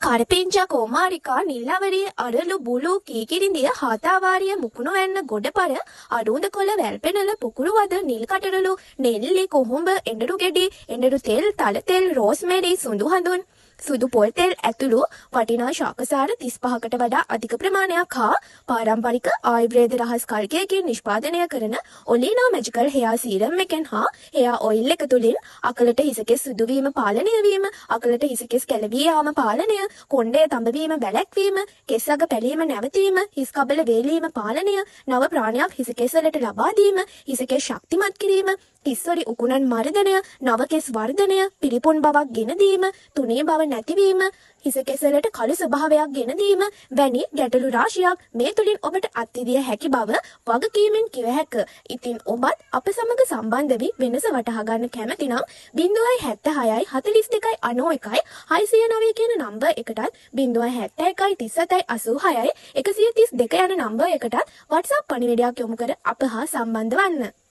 කරපිංචා කෝමාරිකා නිල්ලවරිය අරලු බුලු කීකිරිඳිය හාතාවාරිය මුකුණු වැන්න ගොඩපර අරුඳ කොළ වැල්පෙනල පුකුරු වද නිල් කටරලු නෙල්ලි කොහොඹ එඬරු ගෙඩි එඬරු තෙල් තල තෙල් රෝස්මෙරි සුදු හඳුන් සුදු පොල් තෙල් ඇතුළු වටිනා ශාකසාර 35කට වඩා අධික ප්‍රමාණයක් හා පාරම්පරික ආයුර්වේද රහස් කල්කයකින් නිෂ්පාදනය කරන ඔලිනා මැජිකල් හෙයා සීරම් එකෙන් හා හෙයා ඔයිල් එක තුලින් අකලට හිසකෙස් සුදු වීම පාලනය වීම අකලට හිසකෙස් කැළවී යාම පාලනය කොණ්ඩය තඹවීම වැළැක්වීම කෙස් අග පැලීම නැවතීම හිස් කබල වේලීම පාලනය නව ප්‍රාණයක් හිසකෙස් වලට ලබා දීම හිසකෙස් ශක්තිමත් කිරීම තිස්සොරි උකුණන් මර්ධනය නව කෙස් වර්ධනය පිරිපුන් බවක් ගෙන දීම තුනී බව නැතිවීම හිසකෙසලට කළු ස්වභාවයක් ගෙන දීම වැනි ගැටලු රාශියක් මේ තුලින් ඔබට අත්විදිය හැකි බව වගකීමෙන් කිව හැක. ඉතින් ඔබත් අප සමග සම්බන්ධ වී වෙනස වටහා ගන්න කැමති නම් 076 42 91 609 කියන නම්බර් එකටත් 071 37 86 132 යන නම්බර් එකටත් WhatsApp පණිවිඩයක් යොමු කර අප හා සම්බන්ධ වන්න.